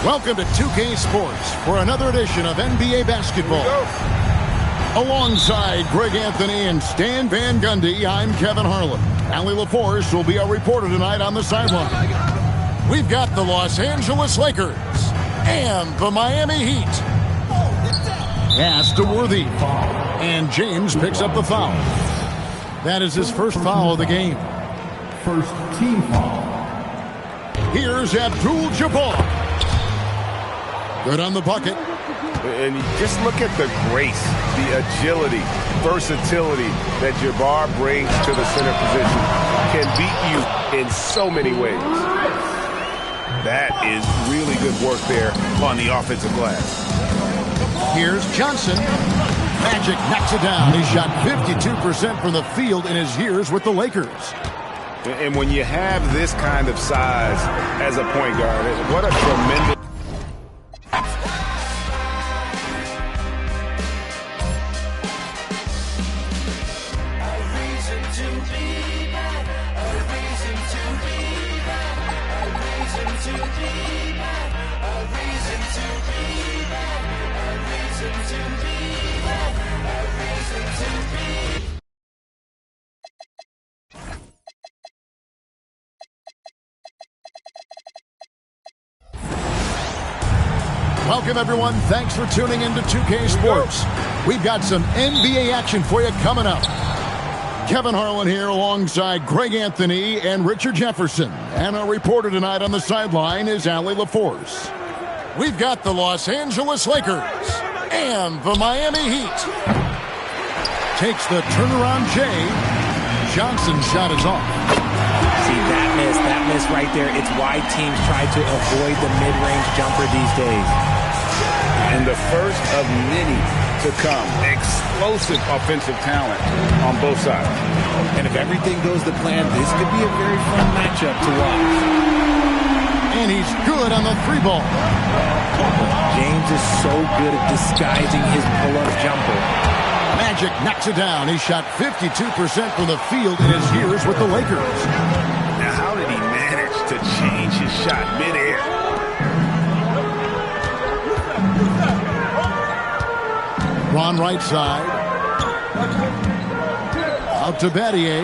Welcome to 2K Sports for another edition of NBA basketball. Alongside Greg Anthony and Stan Van Gundy, I'm Kevin Harlan. Allie LaForce will be our reporter tonight on the sideline. We've got the Los Angeles Lakers and the Miami Heat. Pass to Worthy. And James picks up the foul. That is his first foul of the game. First team foul. Here's Abdul-Jabbar. Good on the bucket. And just look at the grace, the agility, versatility that Jabbar brings to the center position. Can beat you in so many ways. That is really good work there on the offensive glass. Here's Johnson. Magic knocks it down. He shot 52% from the field in his years with the Lakers. And when you have this kind of size as a point guard, what a tremendous... Welcome, everyone. Thanks for tuning in to 2K Sports. We've got some NBA action for you coming up. Kevin Harlan here alongside Greg Anthony and Richard Jefferson. And our reporter tonight on the sideline is Allie LaForce. We've got the Los Angeles Lakers and the Miami Heat. Takes the turnaround J. Johnson's shot is off. See, that miss right there. It's why teams try to avoid the mid-range jumper these days. And the first of many to come. Explosive offensive talent on both sides. And if everything goes to plan, this could be a very fun matchup to watch. And he's good on the three ball. James is so good at disguising his pull-up jumper. Magic knocks it down. He shot 52% from the field in his years with the Lakers. Now, how did he manage to change his shot mid-air? Ron right side. Out to Battier.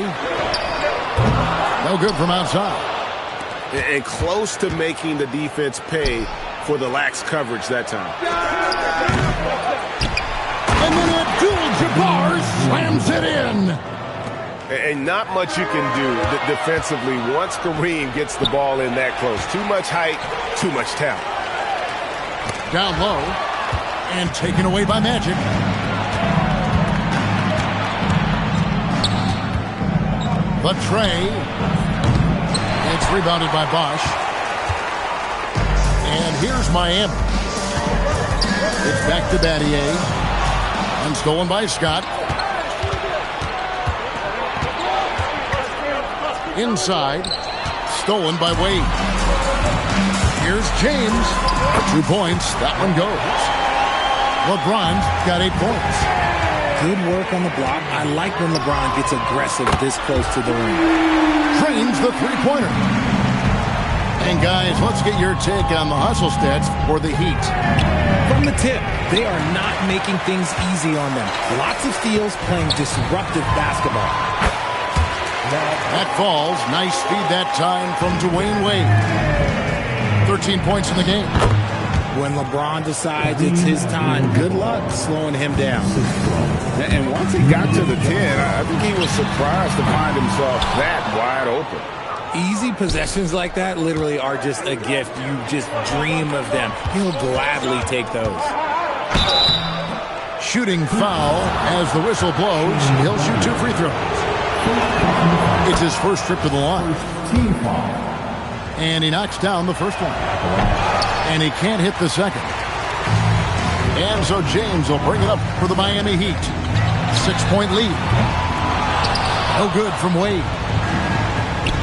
No good from outside. And close to making the defense pay for the lax coverage that time. And then Abdul-Jabbar slams it in. And not much you can do defensively once Kareem gets the ball in that close. Too much height, too much talent. Down low. And taken away by Magic. The tray. It's rebounded by Bosch. And here's Miami. It's back to Battier. And stolen by Scott. Inside. Stolen by Wade. Here's James. 2 points. That one goes. LeBron's got 8 points. Good work on the block. I like when LeBron gets aggressive this close to the rim. Drains the three-pointer. And guys, let's get your take on the hustle stats for the Heat. From the tip, they are not making things easy on them. Lots of steals, playing disruptive basketball. That falls. Nice speed that time from Dwayne Wade. 13 points in the game. When LeBron decides it's his time, good luck slowing him down. And once he got to the 10, I think he was surprised to find himself that wide open. Easy possessions like that literally are just a gift. You just dream of them. He'll gladly take those. Shooting foul as the whistle blows. He'll shoot 2 free throws. It's his first trip to the line. And he knocks down the first one. And he can't hit the second. And so James will bring it up for the Miami Heat. 6-point lead. No good from Wade.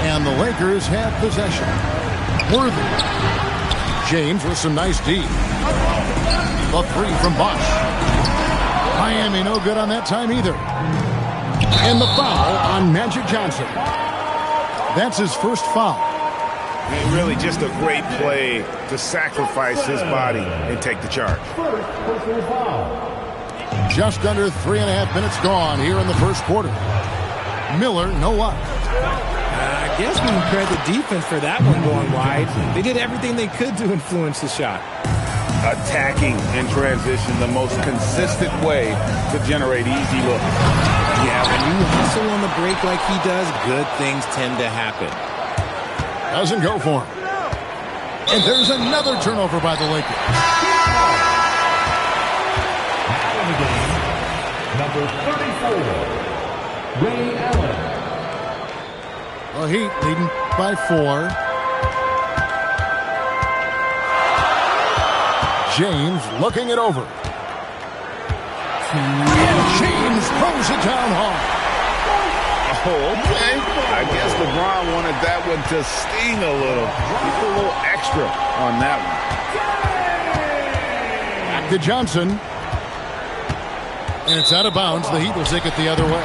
And the Lakers have possession. Worthy. James with some nice D. The three from Bosch. Miami no good on that time either. And the foul on Magic Johnson. That's his first foul. Really just a great play to sacrifice his body and take the charge. Just under 3.5 minutes gone here in the first quarter. Miller, no luck. I guess we can credit the defense for that one going wide. They did everything they could to influence the shot. Attacking in transition, the most consistent way to generate easy looks. Yeah, when you hustle on the break like he does, good things tend to happen. Doesn't go for him. And there's another turnover by the Lakers. Number 34, Ray Allen. The Heat leading by 4. James looking it over. And James throws it down hard. Oh, okay. I guess LeBron wanted that one to sting a little. Just a little extra on that one. Back to Johnson. And it's out of bounds. The Heat will take it the other way.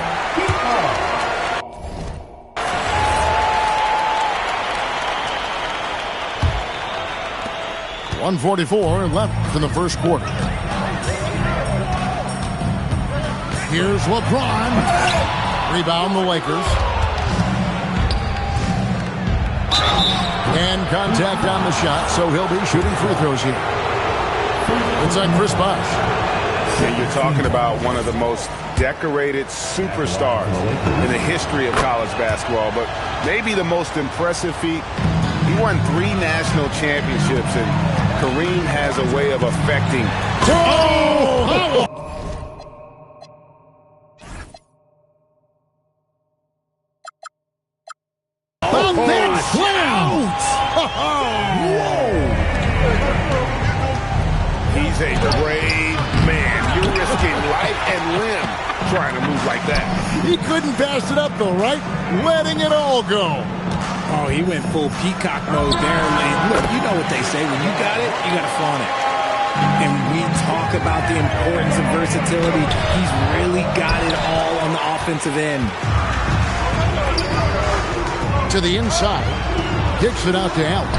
.144 left in the first quarter. Here's LeBron. Rebound the Lakers. And contact on the shot, so he'll be shooting free throws here. It's on Chris Bosh. And you're talking about one of the most decorated superstars in the history of college basketball, but maybe the most impressive feat. He won 3 national championships, and Kareem has a way of affecting. Oh! He's a brave man. You're risking life and limb trying to move like that. He couldn't pass it up though, right? Letting it all go. Oh, he went full peacock mode there. Look, you know what they say. When you got it, you got to flaunt it. And we talk about the importance of versatility. He's really got it all on the offensive end. To the inside. Kicks it out to Allen.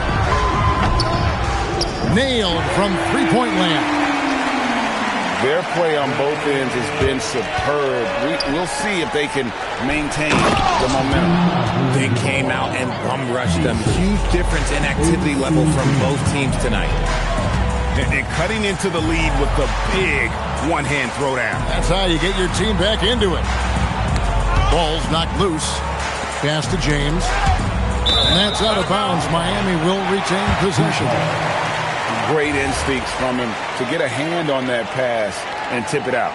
Nailed from three-point land. Their play on both ends has been superb. We'll see if they can maintain the momentum. They came out and bum rushed them. Huge difference in activity level from both teams tonight. And cutting into the lead with the big one-hand throwdown. That's how you get your team back into it. Ball's knocked loose. Pass to James. And that's out of bounds. Miami will retain possession. Great instincts from him to get a hand on that pass and tip it out.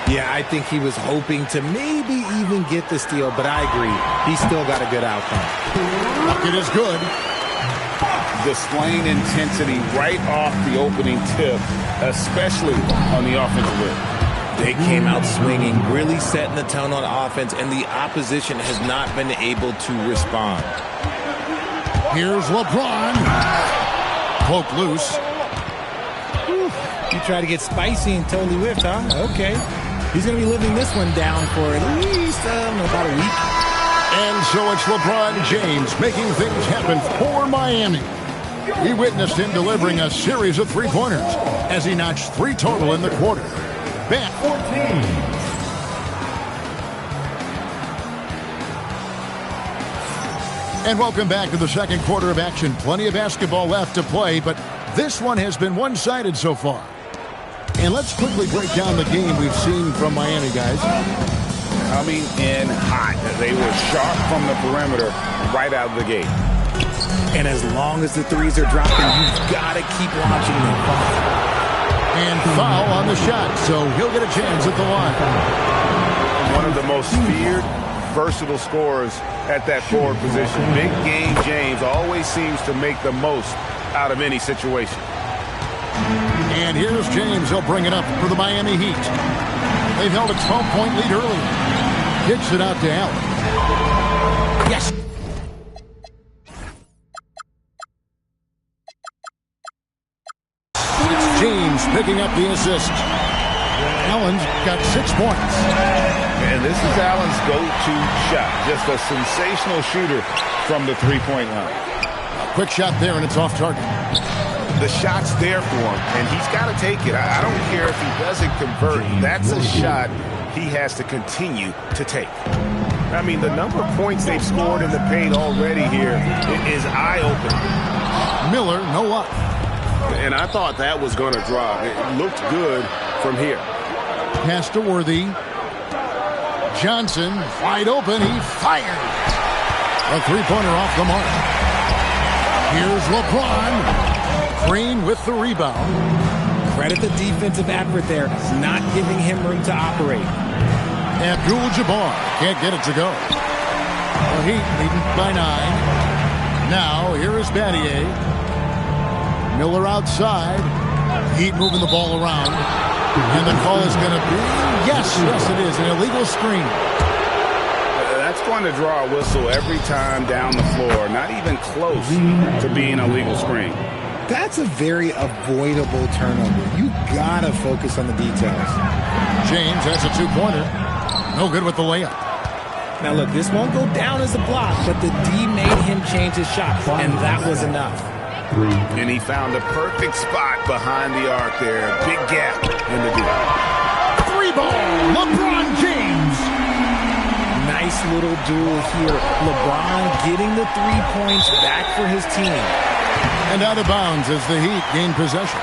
Yeah, I think he was hoping to maybe even get the steal, but I agree. He still got a good outcome. Bucket is good. Displaying intensity right off the opening tip, especially on the offensive end. They came out swinging, really setting the tone on offense, and the opposition has not been able to respond. Here's LeBron. Poke loose. You try to get spicy and totally whiffed, huh? Okay. He's going to be living this one down for at least, about a week. And so it's LeBron James making things happen for Miami. We witnessed him delivering a series of three-pointers as he notched 3 total in the quarter. Back 14. And welcome back to the second quarter of action. Plenty of basketball left to play, but this one has been one-sided so far. And let's quickly break down the game we've seen from Miami, guys. Coming in hot. They were sharp from the perimeter right out of the gate. And as long as the threes are dropping, you've got to keep watching them. And foul on the shot, so he'll get a chance at the line. One of the most feared, versatile scorers at that forward position. Big game James always seems to make the most out of any situation. And here's James. He'll bring it up for the Miami Heat. They've held a 12-point lead earlier. Kicks it out to Allen. Yes. It's James picking up the assist. Allen's got 6 points. And this is Allen's go-to shot. Just a sensational shooter from the three-point line. Quick shot there, and it's off target. The shot's there for him, and he's got to take it. I don't care if he doesn't convert. That's a shot he has to continue to take. I mean, the number of points they've scored in the paint already here is eye-opening. Miller, no luck. And I thought that was going to drop. It looked good from here. Pass to Worthy. Johnson, wide open. He fired. A three-pointer off the mark. Here's LeBron. Green with the rebound. Credit the defensive effort there, not giving him room to operate. Abdul-Jabbar can't get it to go. The Heat leading by 9. Now, here is Battier. Miller outside. Heat moving the ball around. And the call is going to be, yes, it is, an illegal screen. That's going to draw a whistle every time down the floor. Not even close to being a legal screen. That's a very avoidable turnover. You gotta focus on the details. James has a two-pointer. No good with the layup. Now look, this won't go down as a block, but the D made him change his shot, and that was enough. And he found the perfect spot behind the arc there. Big gap in the D. Three ball, LeBron James. Nice little duel here. LeBron getting the 3 points back for his team. And out of bounds as the Heat gain possession.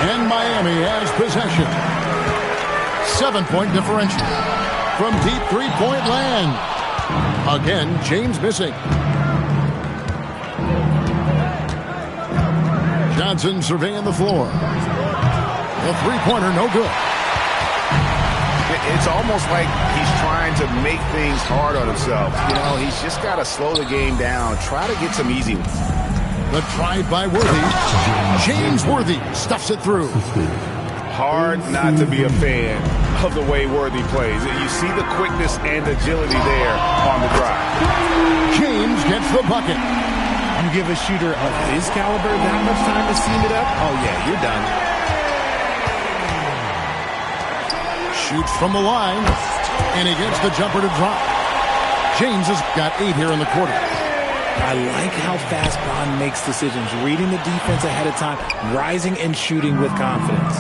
And Miami has possession. 7-point differential. From deep three-point land. Again, James missing. Johnson surveying the floor. The three-pointer, no good. It's almost like he's trying to make things hard on himself. You know, he's just got to slow the game down. Try to get some easy ones. The try by Worthy. James Worthy stuffs it through. Hard not to be a fan of the way Worthy plays. You see the quickness and agility there on the drive. James gets the bucket. You give a shooter of his caliber that much time to seam it up? Oh, yeah, you're done. Shoots from the line, and he gets the jumper to drop. James has got 8 here in the quarter. I like how fast Bond makes decisions, reading the defense ahead of time, rising and shooting with confidence.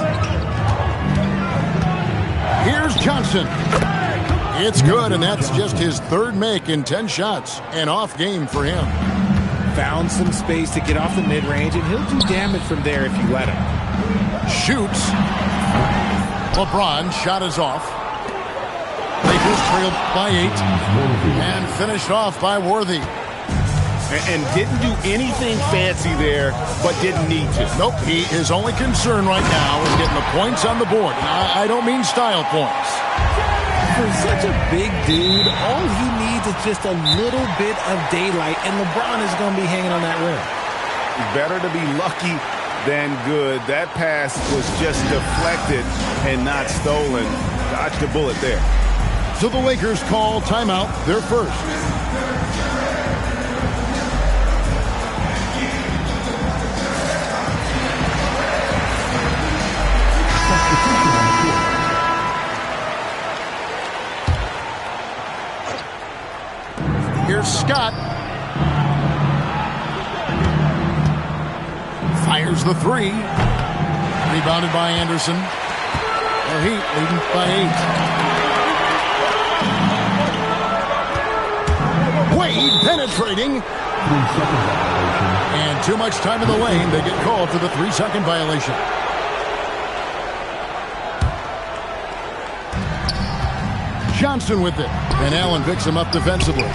Here's Johnson. It's good, and that's just his 3rd make in 10 shots. An off game for him. Found some space to get off the mid-range, and he'll do damage from there if you let him. Shoots. LeBron shot is off. Lakers trailed by 8 and finished off by Worthy. And didn't do anything fancy there, but didn't need to. Nope, his only concern right now is getting the points on the board. And I don't mean style points. For such a big dude, all he needs is just a little bit of daylight, and LeBron is going to be hanging on that rim. Better to be lucky than good. That pass was just deflected and not stolen. Dodged a bullet there. So the Lakers call timeout, their first. Here's Scott. Fires the 3. Rebounded by Anderson. The Heat leading by 8. Wade penetrating. 3-second violation. And too much time in the lane. They get called for the 3-second violation. Johnson with it. And Allen picks him up defensively.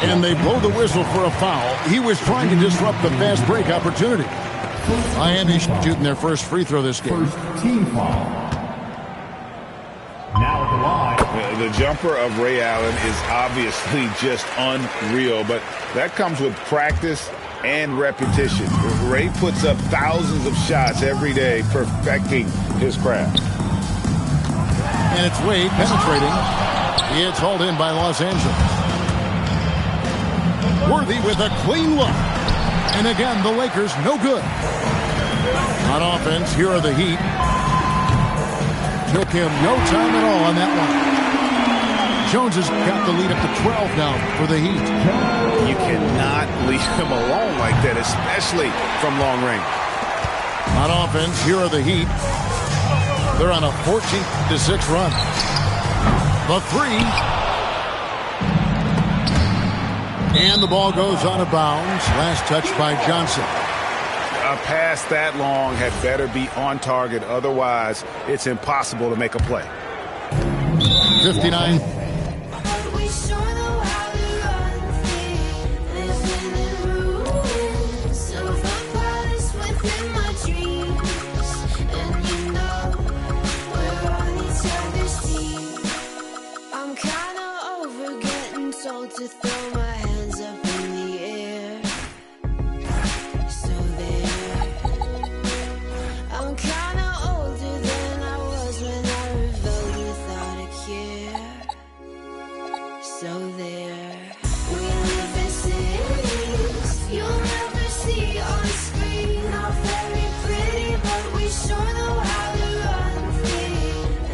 And they blow the whistle for a foul. He was trying to disrupt the fast break opportunity. Miami shooting their first free throw this game. First team foul. Now at the line. The jumper of Ray Allen is obviously just unreal, but that comes with practice and repetition. Ray puts up thousands of shots every day, perfecting his craft. And it's Wade penetrating. It's hauled in by Los Angeles. Worthy with a clean look. And again, the Lakers no good. On offense, here are the Heat. Took him no time at all on that one. Jones has got the lead up to 12 now for the Heat. You cannot leave him alone like that, especially from long range. On offense, here are the Heat. They're on a 14-6 run. The three. And the ball goes out of bounds. Last touch by Johnson. A pass that long had better be on target. Otherwise, it's impossible to make a play. 59. To throw my hands up in the air. So there. I'm kinda older than I was when I rebelled without a care. So there. We live in cities you'll never see on screen. Not very pretty, but we sure know how to run free.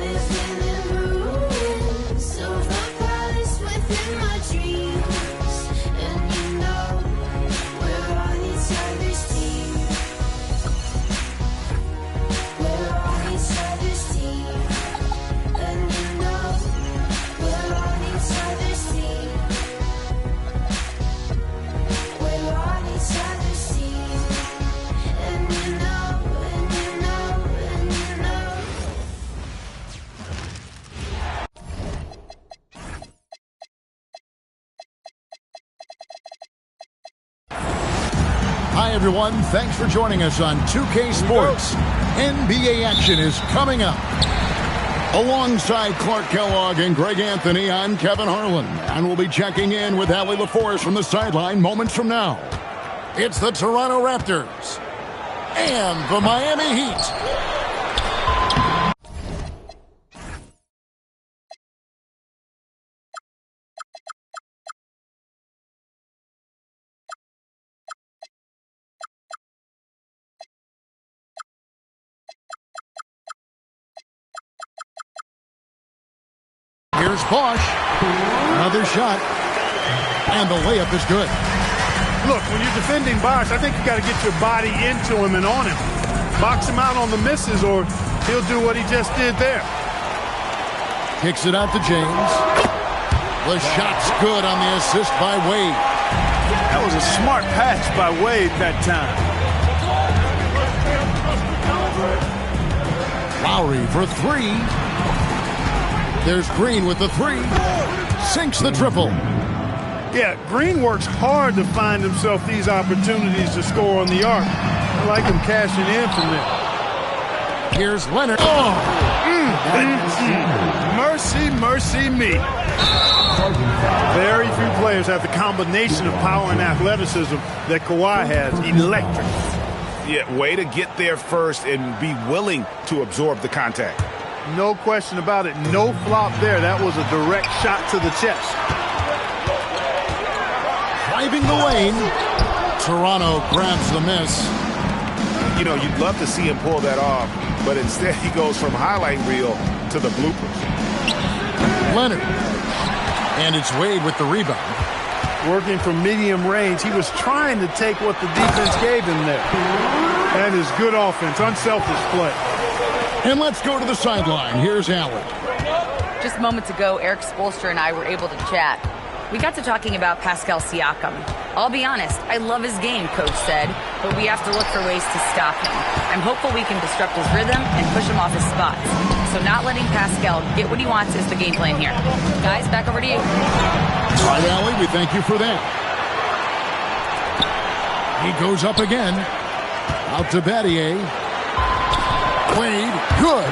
Living in ruins, silver palace within my dreams. Hi, everyone. Thanks for joining us on 2K Sports. NBA action is coming up. Alongside Clark Kellogg and Greg Anthony, I'm Kevin Harlan, and we'll be checking in with Allie LaForce from the sideline moments from now. It's the Toronto Raptors and the Miami Heat. Here's Bosch. Another shot. And the layup is good. Look, when you're defending Bosch, I think you got to get your body into him and on him. Box him out on the misses or he'll do what he just did there. Kicks it out to James. The shot's good on the assist by Wade. That was a smart pass by Wade that time. Lowry for three. There's Green with the three. Sinks the triple. Yeah, Green works hard to find himself these opportunities to score on the arc. I like him cashing in from there. Here's Leonard. Mercy, mercy me. Very few players have the combination of power and athleticism that Kawhi has. Electric. Yeah, way to get there first and be willing to absorb the contact. No question about it. No flop there. That was a direct shot to the chest. Driving the lane. Toronto grabs the miss. You know, you'd love to see him pull that off, but instead he goes from highlight reel to the bloopers. Leonard. And it's Wade with the rebound. Working from medium range. He was trying to take what the defense gave him there. That is good offense. Unselfish play. And let's go to the sideline. Here's Allen. Just moments ago, Eric Spoelstra and I were able to chat. We got to talking about Pascal Siakam. I'll be honest, I love his game, Coach said, but we have to look for ways to stop him. I'm hopeful we can disrupt his rhythm and push him off his spots. So not letting Pascal get what he wants is the game plan here. Guys, back over to you. All right, Allie, we thank you for that. He goes up again. Out to Battier. Wade, good.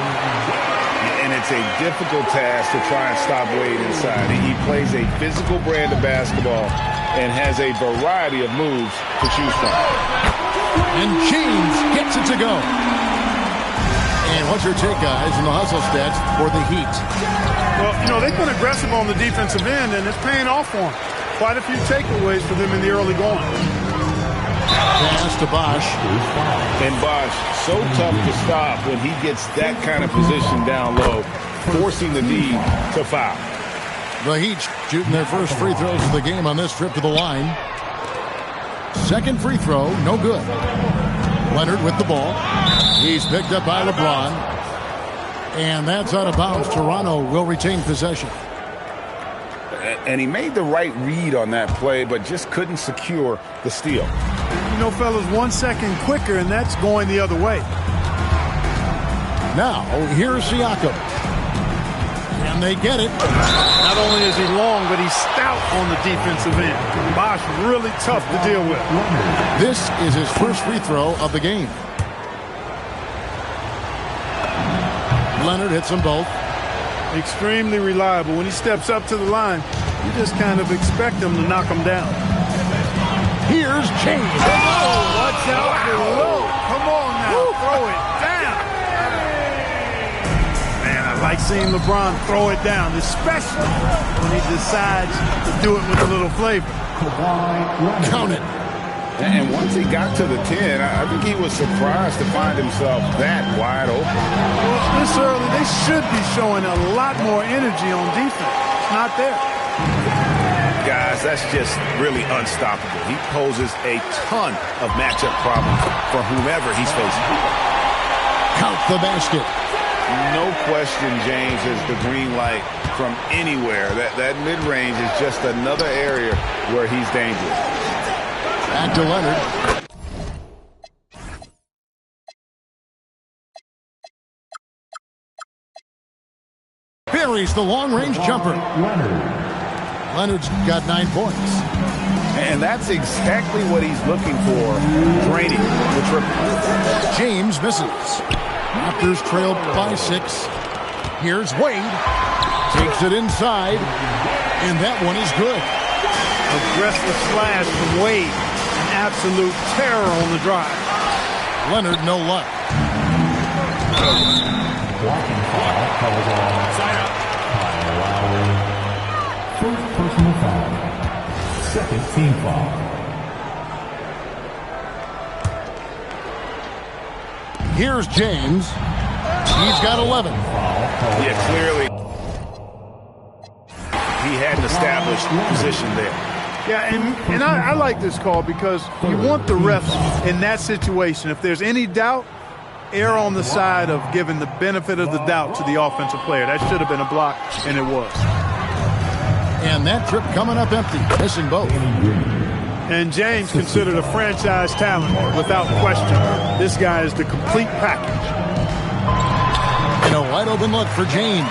And it's a difficult task to try and stop Wade inside. He plays a physical brand of basketball and has a variety of moves to choose from. And James gets it to go. And what's your take, guys, in the hustle stats for the Heat? Well, you know, they've been aggressive on the defensive end, and it's paying off for them. Quite a few takeaways for them in the early going. Pass to Bosch. And Bosch, so tough to stop when he gets that kind of position down low, forcing the D to foul. The Heat shooting their first free throws of the game on this trip to the line. Second free throw, no good. Leonard with the ball. He's picked up by LeBron. And that's out of bounds. Toronto will retain possession. And he made the right read on that play, but just couldn't secure the steal. You know, fellas, 1 second quicker, and that's going the other way. Now, here's Siakam. And they get it. Not only is he long, but he's stout on the defensive end. Bosh really tough to deal with. This is his first free throw of the game. Leonard hits them both. Extremely reliable. When he steps up to the line, you just kind of expect him to knock him down. Here's James. Oh, watch out below. Come on now, throw it down. Man, I like seeing LeBron throw it down, especially when he decides to do it with a little flavor. Count it. And once he got to the 10, I think he was surprised to find himself that wide open. Well, this early, they should be showing a lot more energy on defense. It's not there. Guys, that's just really unstoppable. He poses a ton of matchup problems for whomever he's facing. Count the basket. No question James is the green light from anywhere. That mid-range is just another area where he's dangerous. Back to Leonard. Buries the long-range jumper. Leonard's got 9 points. And that's exactly what he's looking for, draining the triple. James misses. Raptors trailed by 6. Here's Wade. Takes it inside. And that one is good. Aggressive slash from Wade. An absolute terror on the drive. Leonard, no luck. Blocking foul called on Kyle Lowry. First personal foul. Second team foul. Here's James. He's got 11. Yeah, clearly he had an established position there. Yeah, and I like this call because you want the refs in that situation. If there's any doubt, err on the side of giving the benefit of the doubt to the offensive player. That should have been a block, and it was. And that trip coming up empty, missing both. And James considered a franchise talent without question. This guy is the complete package. And a wide open look for James.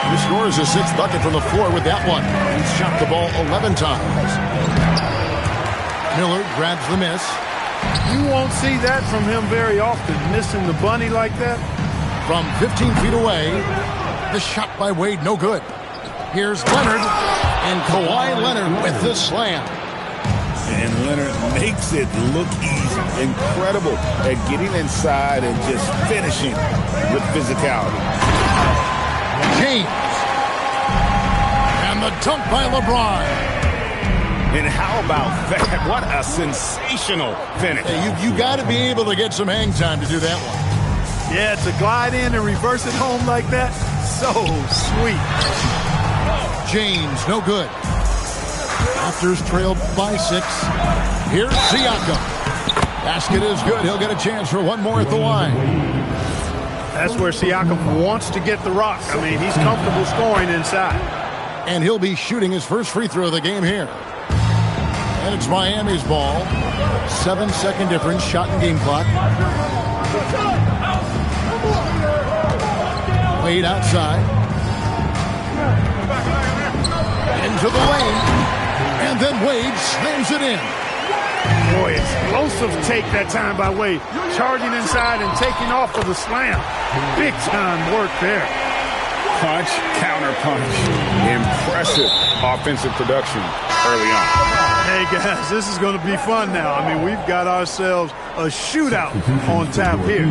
He scores his 6th bucket from the floor with that one. He's shot the ball 11 times. Miller grabs the miss. You won't see that from him very often, missing the bunny like that. From 15 feet away, the shot by Wade, no good. Here's Leonard, and Kawhi Leonard with the slam. And Leonard makes it look easy. Incredible at getting inside and just finishing with physicality. James. And the dunk by LeBron. And how about that? What a sensational finish. Hey, you got to be able to get some hang time to do that one. Yeah, to glide in and reverse it home like that, so sweet. James, no good. Raptors trailed by 6. Here's Siakam. Basket is good. He'll get a chance for one more at the line. That's where Siakam wants to get the rock. I mean, he's comfortable scoring inside. And he'll be shooting his first free throw of the game here. And it's Miami's ball. 7-second difference, shot and game clock. Wade outside. Into the lane. And then Wade slams it in. Boy, explosive take that time by Wade. Charging inside and taking off for the slam. Big time work there. Punch, counter punch. Impressive offensive production early on. Hey, guys, this is going to be fun now. I mean, we've got ourselves a shootout on tap here.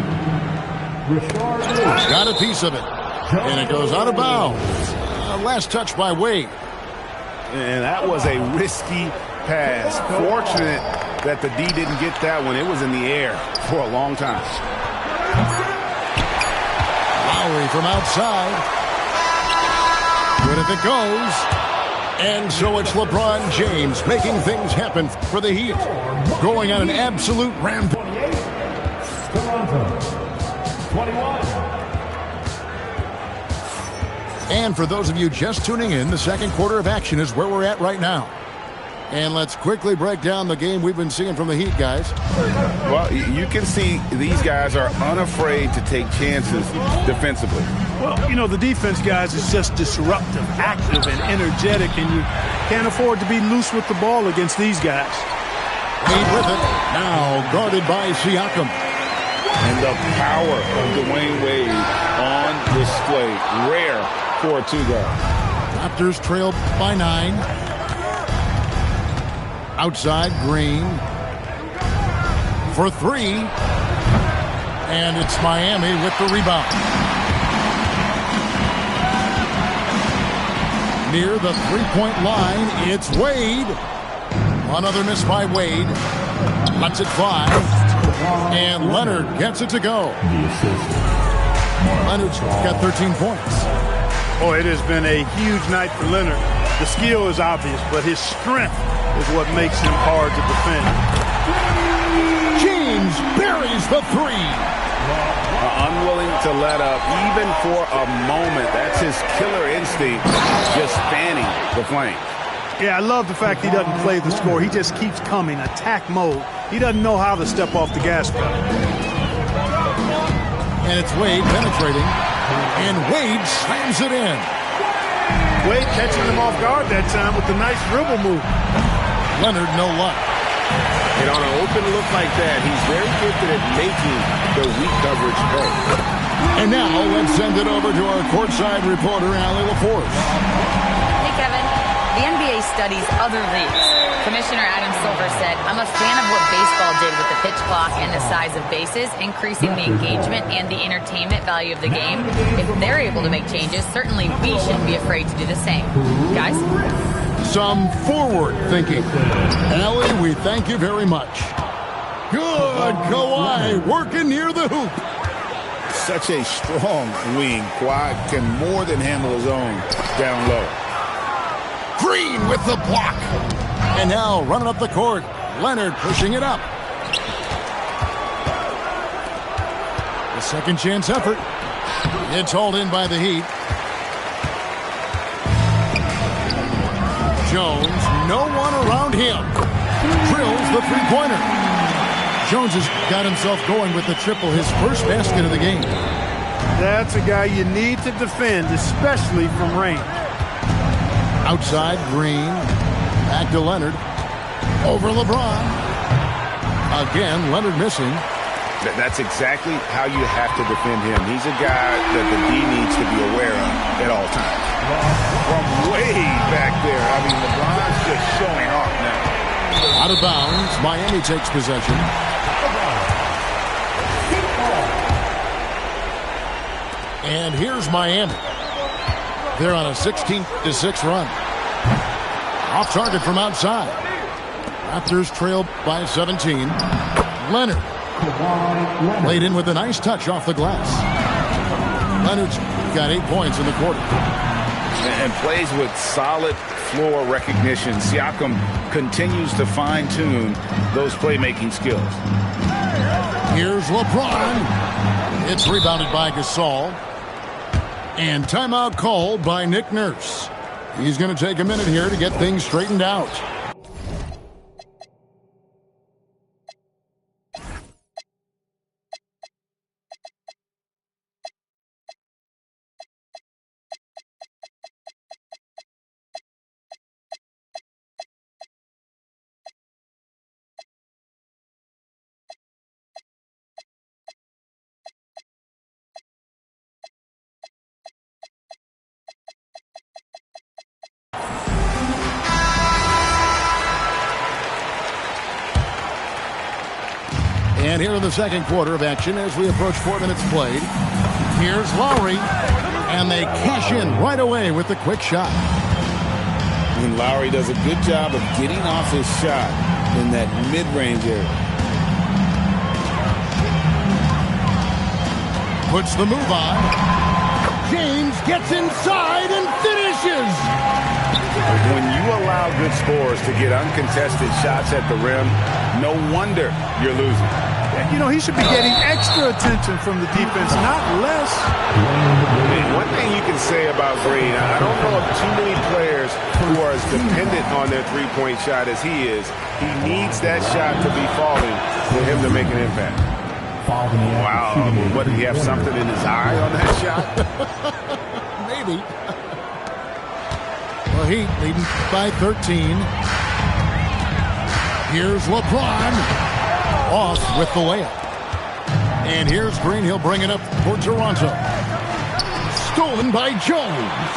Got a piece of it. And it goes out of bounds. Last touch by Wade. And that was a risky pass. Fortunate that the D didn't get that one. It was in the air for a long time. Lowry from outside. Good if it goes. And so it's LeBron James making things happen for the Heat. Going on an absolute rampage. Toronto, 21. And for those of you just tuning in, the second quarter of action is where we're at right now. And let's quickly break down the game we've been seeing from the Heat, guys. Well, you can see these guys are unafraid to take chances defensively. Well, you know, the defense, guys, is just disruptive, active, and energetic, and you can't afford to be loose with the ball against these guys. Wade with it. Now guarded by Siakam. And the power of Dwayne Wade on display. Rare for a two-guard. Raptors trail by 9. Outside, Green. For 3. And it's Miami with the rebound. Near the three-point line, it's Wade. Another miss by Wade. Lets it fly. And Leonard gets it to go. Leonard's got 13 points. Oh, it has been a huge night for Leonard. The skill is obvious, but his strength is what makes him hard to defend. James buries the 3. Unwilling to let up even for a moment. That's his killer instinct, just fanning the flames. Yeah, I love the fact he doesn't play the score. He just keeps coming, attack mode. He doesn't know how to step off the gas pedal. And it's Wade penetrating. And Wade slams it in. Wade catching him off guard that time with the nice dribble move. Leonard, no luck. And on an open look like that, he's very gifted at making the weak coverage play. And now let's send it over to our courtside reporter, Allie LaForce. Hey, Kevin. The NBA studies other leagues. Commissioner Adam Silver said, I'm a fan of what baseball did with the pitch clock and the size of bases, increasing the engagement and the entertainment value of the game. If they're able to make changes, certainly we shouldn't be afraid to do the same. Guys? Some forward thinking. Allie, we thank you very much. Good, Kawhi, working near the hoop. Such a strong wing. Kawhi can more than handle his own down low. Green with the block. And now running up the court. Leonard pushing it up. The second chance effort. It's hauled in by the Heat. Jones, no one around him. Drills the three-pointer. Jones has got himself going with the triple, his first basket of the game. That's a guy you need to defend, especially from range. Outside, Green. Back to Leonard. Over LeBron. Again, Leonard missing. That's exactly how you have to defend him. He's a guy that the D needs to be aware of at all times. From way back there. I mean, LeBron's just showing off now. Out of bounds. Miami takes possession. And here's Miami. They're on a 16-6 run. Off target from outside. Raptors trail by 17. Leonard. Laid in with a nice touch off the glass. Leonard's got 8 points in the quarter. And plays with solid floor recognition. Siakam continues to fine-tune those playmaking skills. Here's LeBron. It's rebounded by Gasol. And timeout called by Nick Nurse. He's going to take a minute here to get things straightened out. And here in the second quarter of action as we approach 4 minutes played. Here's Lowry. And they cash in right away with the quick shot. And Lowry does a good job of getting off his shot in that mid-range area. Puts the move on. James gets inside and finishes. dishes. When you allow good scorers to get uncontested shots at the rim, no wonder you're losing. You know, he should be getting extra attention from the defense, not less. And one thing you can say about Green, I don't know of too many players who are as dependent on their three-point shot as he is. He needs that shot to be falling for him to make an impact. Wow, what, did he have something in his eye on that shot? Maybe. Well, Heat leading by 13. Here's LeBron. Off with the layup. And here's Green. He'll bring it up for Toronto. Stolen by Jones.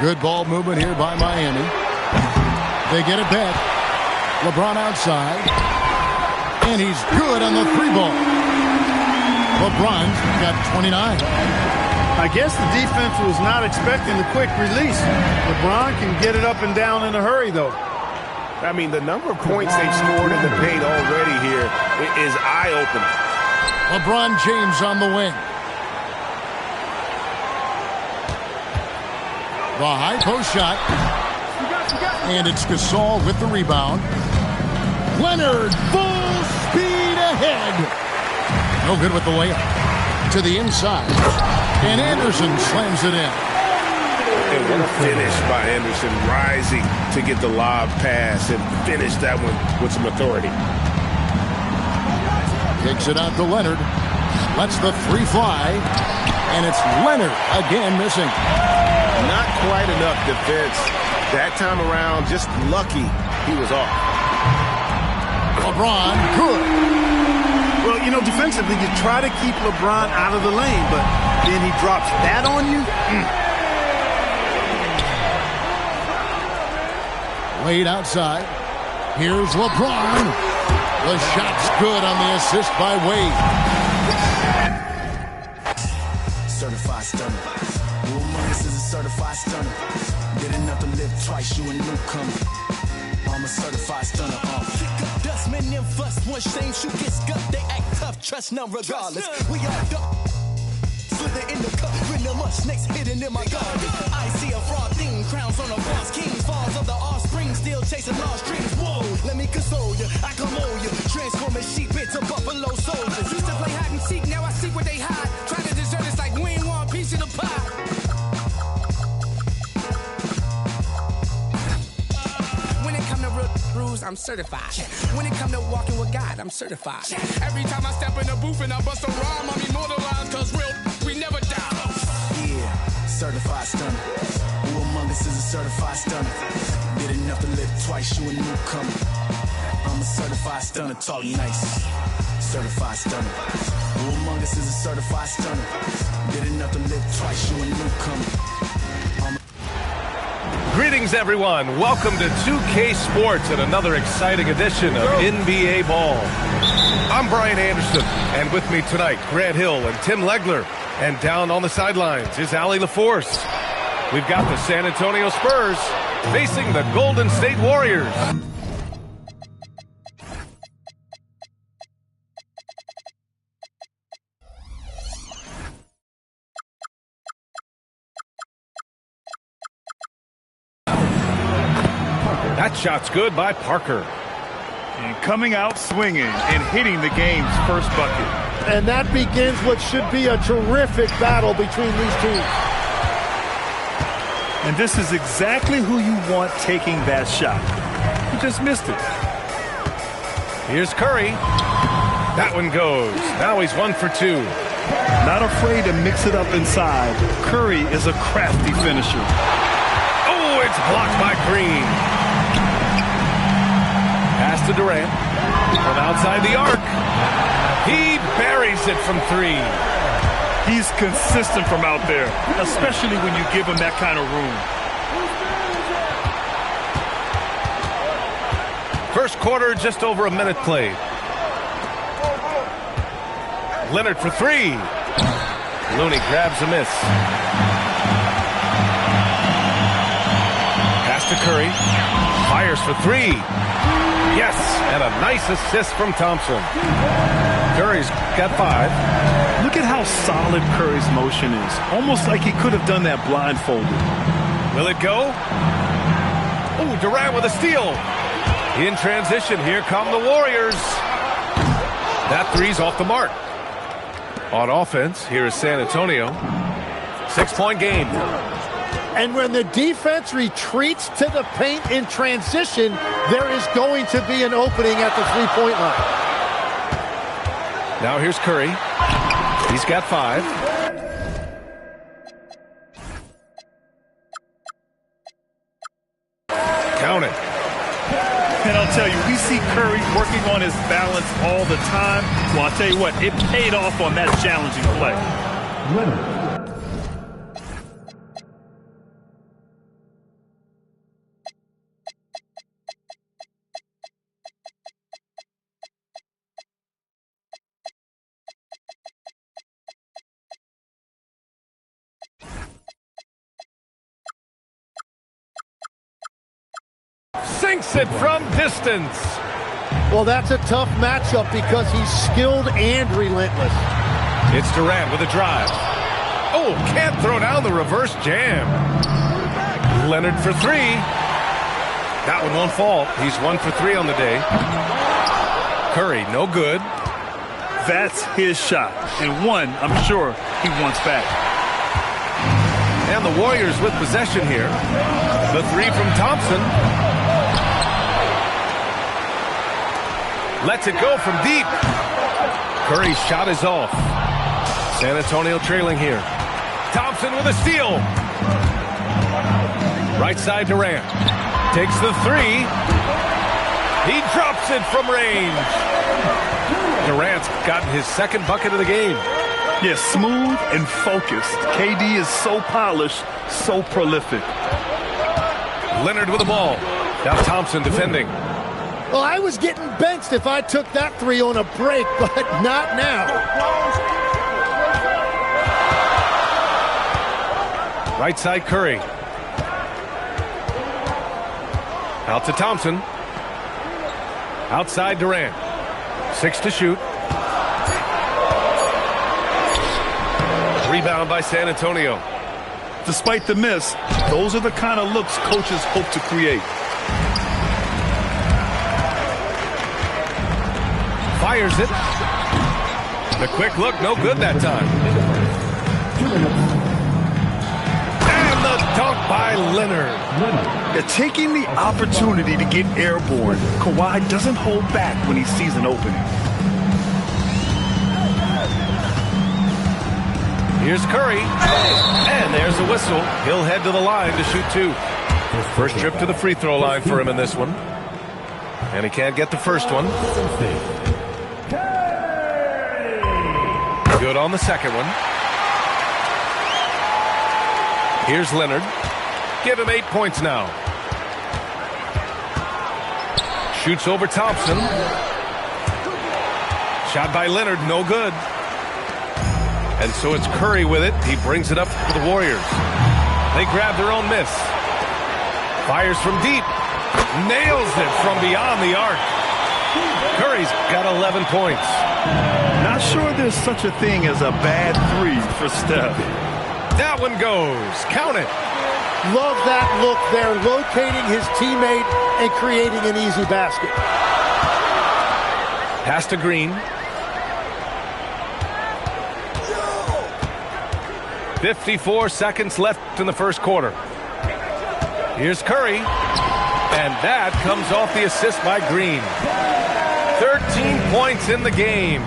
Good ball movement here by Miami. They get it back. LeBron outside. And he's good on the three ball. LeBron's got 29. I guess the defense was not expecting the quick release. LeBron can get it up and down in a hurry, though. I mean, the number of points they've scored in the paint already here is eye-opening. LeBron James on the wing. The high post shot. And it's Gasol with the rebound. Leonard full speed ahead. No good with the layup. To the inside. And Anderson slams it in. And what a finish by Anderson, rising to get the lob pass and finish that one with some authority. Kicks it out to Leonard. Lets the three fly. And it's Leonard again missing. Not quite enough defense. That time around, just lucky he was off. LeBron, good. Well, you know, defensively, you try to keep LeBron out of the lane, but then he drops that on you. Laid outside. Here's LeBron. The shot's good on the assist by Wade. Certified stunner. Woman, this is a certified stunner. Did enough to live twice, you a newcomer. I'm a certified stunner. Kick up dust, men them fuss. One shame, shoot get scuffed. They act tough, trust none regardless. We all duck. Slither in the cup, with the much snakes hidden in my garden. I see a fraud thing, crowns on a boss, kings, falls of the offspring, still chasing lost dreams. Whoa, let me console you, I come on you, transforming sheep into buffalo soldiers. Used to play hide and seek, now I see where they hide. Try to desert us like we ain't want a piece of the pie. When it come to rules, I'm certified. When it come to walking with God, I'm certified. Every time I step in the booth and I bust a rhyme, I'm immortalized, cause real we never die. Yeah, certified stunner. Who among us is a certified stunner? Did enough to live twice, you a newcomer. I'm a certified stunner, talk nice. Certified stunner. Who among us is a certified stunner? Did enough to live twice, you a newcomer. Greetings, everyone. Welcome to 2K Sports and another exciting edition of NBA Ball. I'm Brian Anderson, and with me tonight, Grant Hill and Tim Legler. And down on the sidelines is Allie LaForce. We've got the San Antonio Spurs facing the Golden State Warriors. That shot's good by Parker. And coming out swinging and hitting the game's first bucket. And that begins what should be a terrific battle between these teams. And this is exactly who you want taking that shot. He just missed it. Here's Curry. That one goes. Now he's 1 for 2. Not afraid to mix it up inside. Curry is a crafty finisher. Oh, it's blocked by Green. Pass to Durant. From outside the arc. He buries it from 3. He's consistent from out there, especially when you give him that kind of room. First quarter, just over a minute played. Leonard for 3. Looney grabs a miss. Pass to Curry. Fires for 3. Yes, and a nice assist from Thompson. Curry's got 5. Look at how solid Curry's motion is. Almost like he could have done that blindfolded. Will it go? Oh, Durant with a steal. In transition, here come the Warriors. That three's off the mark. On offense, here is San Antonio. 6-point game. And when the defense retreats to the paint in transition, there is going to be an opening at the three-point line. Now here's Curry. He's got 5. Count it. And I'll tell you, we see Curry working on his balance all the time. Well, I'll tell you what, it paid off on that challenging play. Sinks it from distance. Well, that's a tough matchup because he's skilled and relentless. It's Durant with a drive. Oh, can't throw down the reverse jam. Leonard for 3. That one won't fall. He's 1 for 3 on the day. Curry, no good. That's his shot. And one, I'm sure, he wants back. And the Warriors with possession here. The 3 from Thompson. Lets it go from deep. Curry's shot is off. San Antonio trailing here. Thompson with a steal. Right side Durant. Takes the 3. He drops it from range. Durant's gotten his second bucket of the game. Yeah, smooth and focused. KD is so polished, so prolific. Leonard with the ball. Now Thompson defending. Well, I was getting benched if I took that 3 on a break, but not now. Right side Curry. Out to Thompson. Outside Durant. 6 to shoot. Rebound by San Antonio. Despite the miss, those are the kind of looks coaches hope to create. Fires it. The quick look, no good that time. And the dunk by Leonard. They're taking the opportunity to get airborne. Kawhi doesn't hold back when he sees an opening. Here's Curry. And there's a whistle. He'll head to the line to shoot 2. First trip to the free throw line for him in this one. And he can't get the first one. Good on the second one. Here's Leonard. Give him 8 points now. Shoots over Thompson. Shot by Leonard, no good. And so it's Curry with it. He brings it up for the Warriors. They grab their own miss. Fires from deep. Nails it from beyond the arc. Curry's got 11 points. Not sure there's such a thing as a bad 3 for Steph. That one goes. Count it. Love that look there, locating his teammate and creating an easy basket. Pass to Green. 54 seconds left in the first quarter. Here's Curry. And that comes off the assist by Green. 13 points in the game.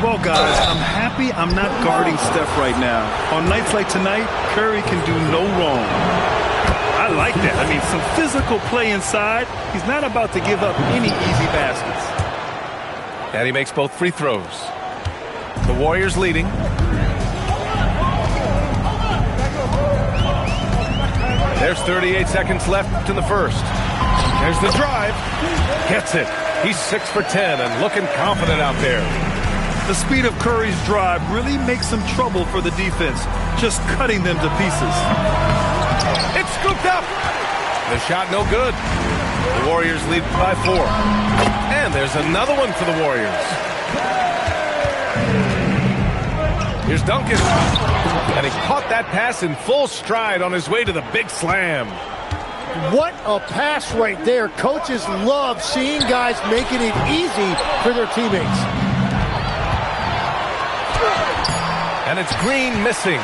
Well, guys, I'm happy I'm not guarding Steph right now. On nights like tonight, Curry can do no wrong. I like that. I mean, some physical play inside. He's not about to give up any easy baskets. And he makes both free throws. The Warriors leading. There's 38 seconds left in the first. There's the drive. Gets it. He's 6 for 10 and looking confident out there. The speed of Curry's drive really makes some trouble for the defense, just cutting them to pieces. It's scooped up. The shot no good. The Warriors lead by 4. And there's another one for the Warriors. Here's Duncan. And he caught that pass in full stride on his way to the big slam. What a pass right there. Coaches love seeing guys making it easy for their teammates. And it's Green missing.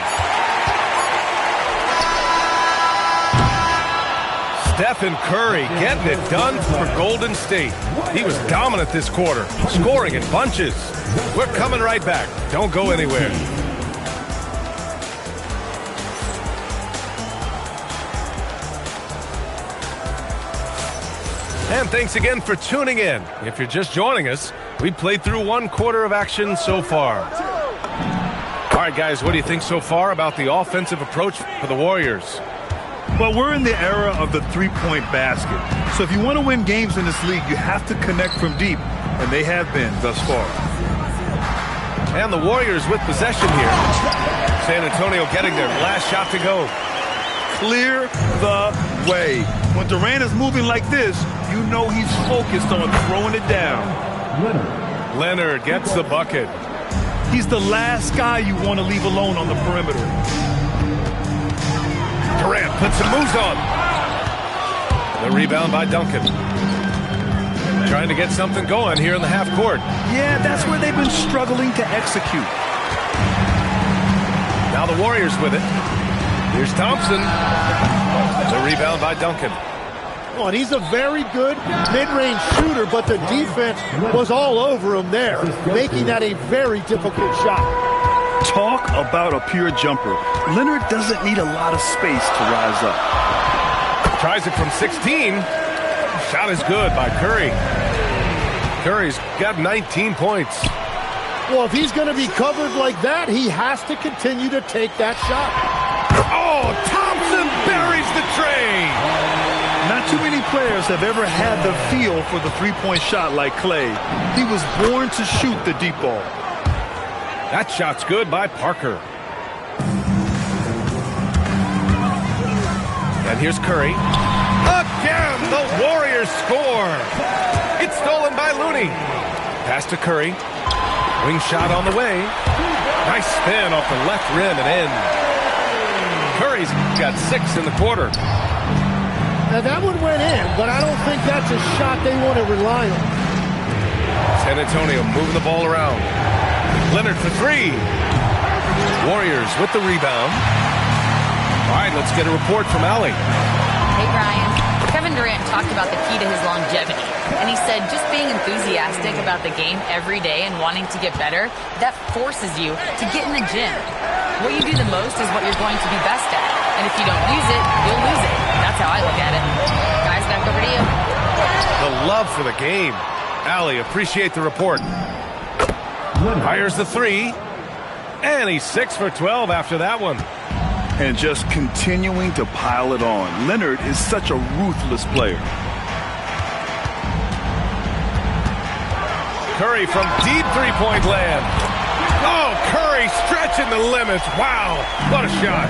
Stephen Curry getting it done for Golden State. He was dominant this quarter, scoring in bunches. We're coming right back. Don't go anywhere. And thanks again for tuning in. If you're just joining us, we played through one quarter of action so far. All right, guys, what do you think so far about the offensive approach for the Warriors? Well, we're in the era of the three-point basket. So if you want to win games in this league, you have to connect from deep, and they have been thus far. And the Warriors with possession here. San Antonio getting their last shot to go. Clear the way. When Durant is moving like this, you know he's focused on throwing it down. Leonard gets the bucket. He's the last guy you want to leave alone on the perimeter. Durant puts some moves on. The rebound by Duncan. Trying to get something going here in the half court. Yeah, that's where they've been struggling to execute. Now the Warriors with it. Here's Thompson. The rebound by Duncan. Oh, and he's a very good mid-range shooter, but the defense was all over him there, making that a very difficult shot. Talk about a pure jumper. Leonard doesn't need a lot of space to rise up. Tries it from 16. Shot is good by Curry. Curry's got 19 points. Well, if he's going to be covered like that, he has to continue to take that shot. Oh, Thompson buries the tray. Not too many players have ever had the feel for the three-point shot like Clay. He was born to shoot the deep ball. That shot's good by Parker. And here's Curry. Again, the Warriors score. It's stolen by Looney. Pass to Curry. Wing shot on the way. Nice spin off the left rim and in. Curry's got 6 in the quarter. Now that one went in, but I don't think that's a shot they want to rely on. San Antonio moving the ball around. Leonard for 3. Warriors with the rebound. All right, let's get a report from Allie. Hey, Brian. Kevin Durant talked about the key to his longevity. And he said just being enthusiastic about the game every day and wanting to get better, that forces you to get in the gym. What you do the most is what you're going to be best at. And if you don't use it, you'll lose it. That's how I look at it. Guys, back over to you. The love for the game. Allie, appreciate the report. Fires the 3. And he's 6 for 12 after that one. And just continuing to pile it on. Leonard is such a ruthless player. Curry from deep three-point land. Oh, Curry stretching the limits. Wow, what a shot.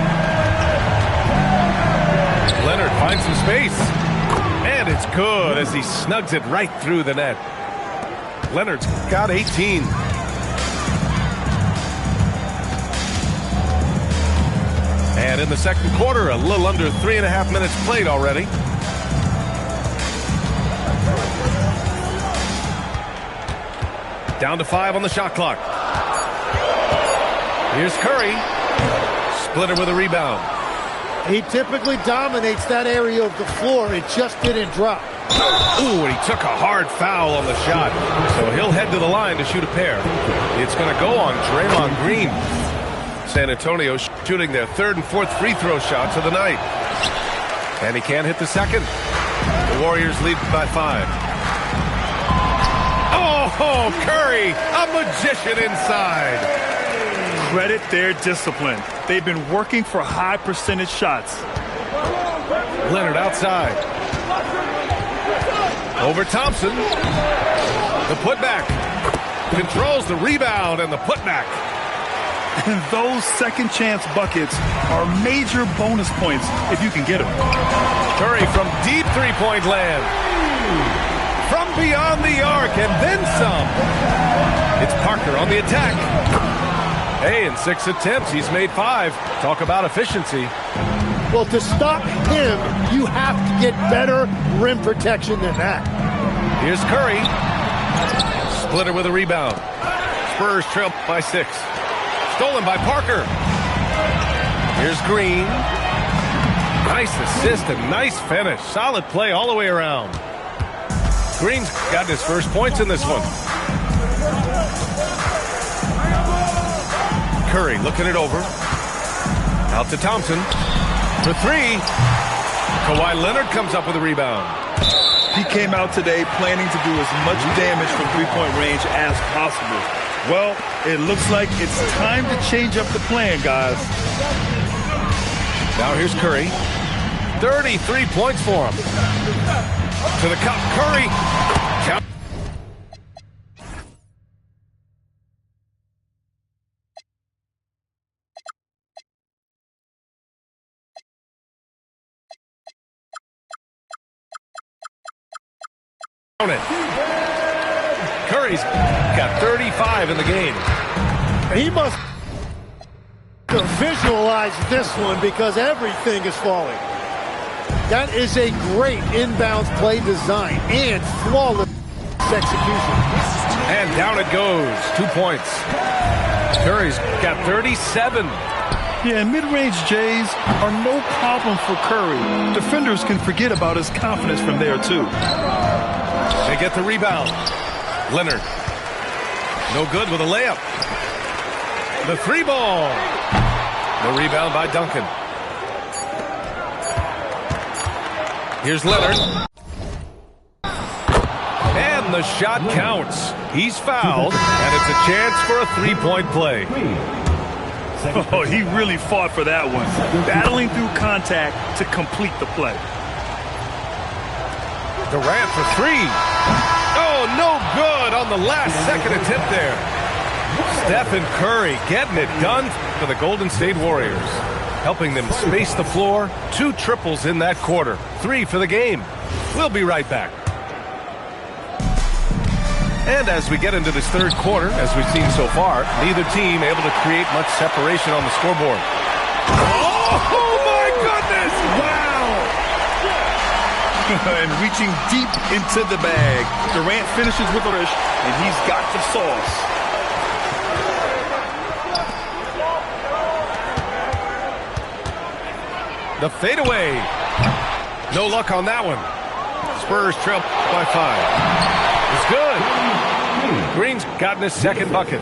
Leonard finds some space. And it's good as he snugs it right through the net. Leonard's got 18. And in the second quarter, a little under 3.5 minutes played already. Down to 5 on the shot clock. Here's Curry. Splitter with a rebound. He typically dominates that area of the floor. It just didn't drop. Ooh, and he took a hard foul on the shot. So he'll head to the line to shoot a pair. It's going to go on Draymond Green. San Antonio shooting their 3rd and 4th free throw shots of the night. And he can't hit the second. The Warriors lead by 5. Oh, Curry, a magician inside. Credit their discipline. They've been working for high percentage shots. Leonard outside. Over Thompson. The putback. Controls the rebound and the putback. And those second chance buckets are major bonus points if you can get them. Curry from deep three-point land. From beyond the arc and then some. It's Parker on the attack. Hey, in 6 attempts, he's made 5. Talk about efficiency. Well, to stop him, you have to get better rim protection than that. Here's Curry. Splitter with a rebound. Spurs trail by 6. Stolen by Parker. Here's Green. Nice assist and nice finish. Solid play all the way around. Green's got his first points in this one. Curry looking it over. Out to Thompson. For 3. Kawhi Leonard comes up with a rebound. He came out today planning to do as much damage from three-point range as possible. Well, it looks like it's time to change up the plan, guys. Now here's Curry. 33 points for him. To the cup, Curry. Count. Curry's got 35 in the game. He must visualize this one because everything is falling. That is a great inbounds play design and flawless execution. And down it goes. 2 points. Curry's got 37. Yeah, and mid-range Jays are no problem for Curry. Defenders can forget about his confidence from there, too. They get the rebound. Leonard. No good with a layup. The 3 ball. The rebound by Duncan. Here's Leonard. And the shot counts. He's fouled, and it's a chance for a 3-point play. Oh, he really fought for that one. Battling through contact to complete the play. Durant for 3. Oh, no good on the last second attempt there. Stephen Curry getting it done for the Golden State Warriors. Helping them space the floor. 2 triples in that quarter. 3 for the game. We'll be right back. And as we get into this third quarter, as we've seen so far, neither team able to create much separation on the scoreboard. Oh my goodness! Wow! And reaching deep into the bag. Durant finishes with a rush, and he's got the sauce. The fadeaway. No luck on that one. Spurs trail by 5. It's good. Green's gotten his second bucket.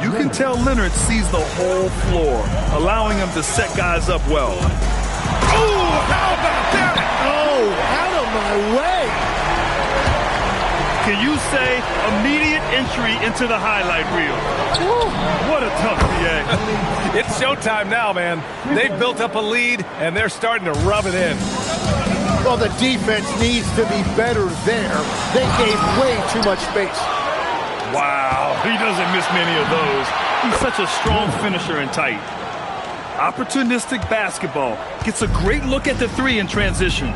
You can tell Leonard sees the whole floor, allowing him to set guys up well. Oh, how about that? Oh, out of my way. Can you say immediate entry into the highlight reel? Woo, what a tough PA. It's showtime now, man. They've built up a lead, and they're starting to rub it in. Well, the defense needs to be better there. They gave way too much space. Wow, he doesn't miss many of those. He's such a strong finisher and tight. Opportunistic basketball. Gets a great look at the 3 in transition.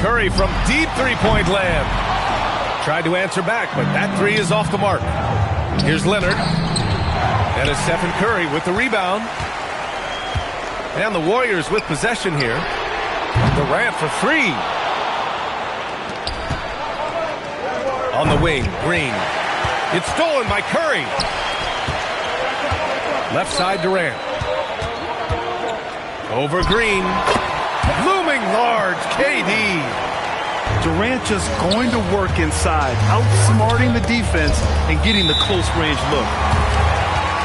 Curry from deep 3-point land. Tried to answer back, but that 3 is off the mark. Here's Leonard. And it's Stephen Curry with the rebound. And the Warriors with possession here. Durant for 3. On the wing, Green. It's stolen by Curry. Left side, Durant. Over Green. Looming large, KD. Durant just going to work inside, outsmarting the defense and getting the close range look.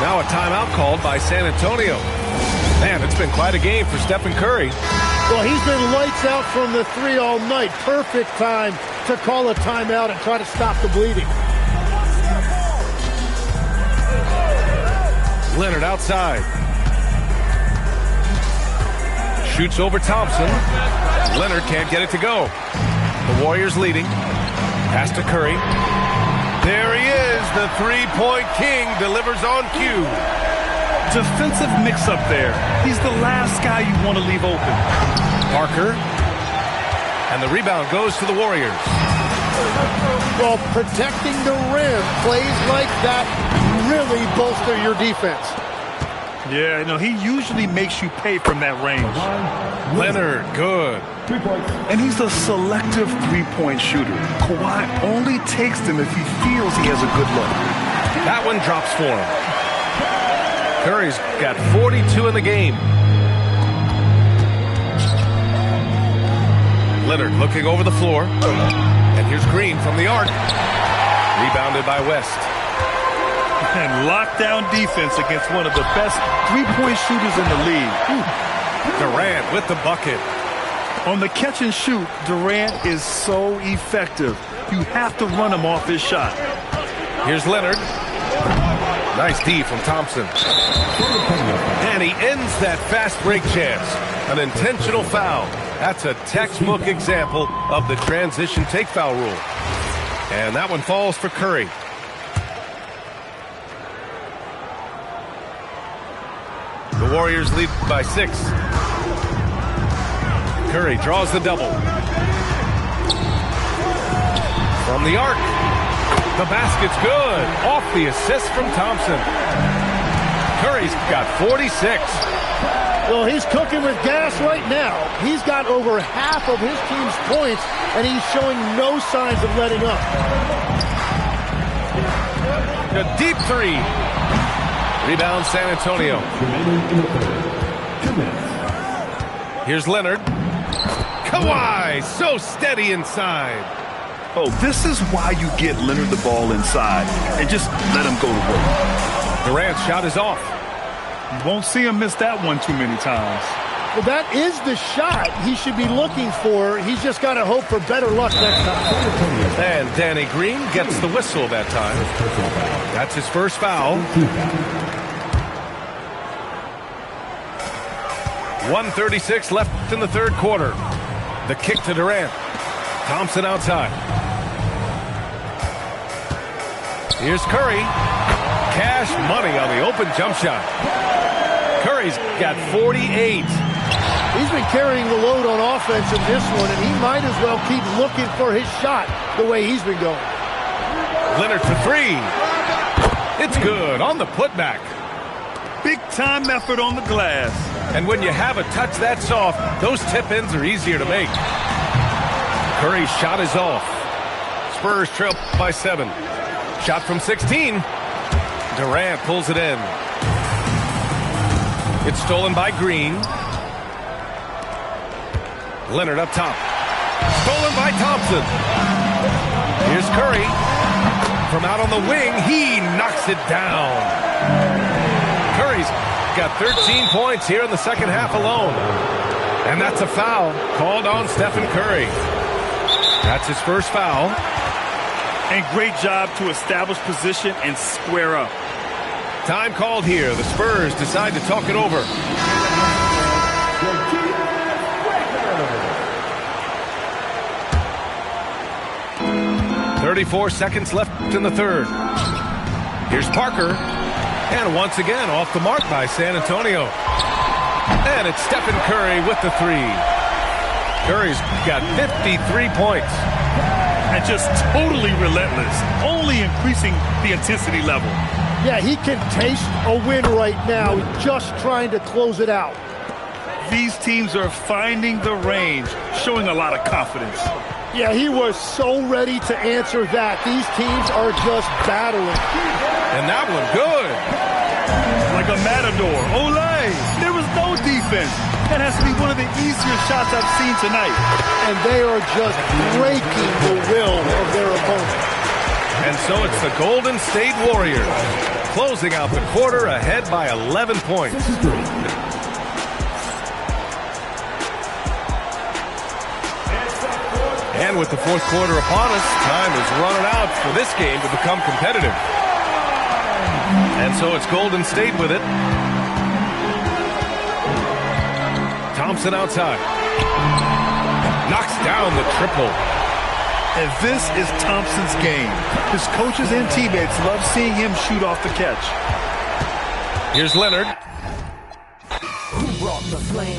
Now a timeout called by San Antonio. Man, it's been quite a game for Stephen Curry. Well, he's been lights out from the 3 all night. Perfect time to call a timeout and try to stop the bleeding. Leonard outside. Shoots over Thompson. Leonard can't get it to go. The Warriors leading. Pass to Curry. There he is. The 3-point king delivers on cue. Defensive mix-up there. He's the last guy you want to leave open. Parker. And the rebound goes to the Warriors. Well, protecting the rim, plays like that really bolster your defense. Yeah, you know, he usually makes you pay from that range. Leonard, good. And he's a selective three-point shooter. Kawhi only takes them if he feels he has a good look. That one drops for him. Curry's got 42 in the game. Leonard looking over the floor. And here's Green from the arc. Rebounded by West. And lockdown defense against one of the best three-point shooters in the league. Durant with the bucket. On the catch and shoot, Durant is so effective. You have to run him off his shot. Here's Leonard. Nice D from Thompson. And he ends that fast break chance. An intentional foul. That's a textbook example of the transition take foul rule. And that one falls for Curry. The Warriors lead by 6. Curry draws the double. From the arc. The basket's good. Off the assist from Thompson. Curry's got 46. Well, he's cooking with gas right now. He's got over half of his team's points, and he's showing no signs of letting up. A deep three. Rebound San Antonio. Here's Leonard. Kawhi, so steady inside. Oh, this is why you get Leonard the ball inside and just let him go to work. Durant's shot is off. You won't see him miss that one too many times. Well, that is the shot he should be looking for. He's just got to hope for better luck next time. And Danny Green gets the whistle that time. That's his first foul. 1:36 left in the third quarter. The kick to Durant. Thompson outside. Here's Curry. Cash money on the open jump shot. Curry's got 48. He's been carrying the load on offense in this one, and he might as well keep looking for his shot the way he's been going. Leonard for three. It's good on the putback. Big time effort on the glass. And when you have a touch that soft, those tip-ins are easier to make. Curry's shot is off. Spurs trail by 7. Shot from 16. Durant pulls it in. It's stolen by Green. Leonard up top. Stolen by Thompson. Here's Curry. From out on the wing, he knocks it down. Curry's got 13 points here in the second half alone. And that's a foul called on Stephen Curry. That's his first foul. And great job to establish position and square up. Time called here. The Spurs decide to talk it over. 34 seconds left in the third. Here's Parker. And once again, off the mark by San Antonio. And it's Stephen Curry with the three. Curry's got 53 points. And just totally relentless, only increasing the intensity level. Yeah, he can taste a win right now, just trying to close it out. These teams are finding the range, showing a lot of confidence. Yeah, he was so ready to answer that. These teams are just battling. And that one good. Like a matador. Olay! There was no defense. That has to be one of the easier shots I've seen tonight. And they are just breaking the will of their opponent. And so it's the Golden State Warriors closing out the quarter ahead by 11 points. And with the fourth quarter upon us, time is running out for this game to become competitive. And so it's Golden State with it. Thompson outside. Knocks down the triple. And this is Thompson's game. His coaches and teammates love seeing him shoot off the catch. Here's Leonard. Who brought the flame?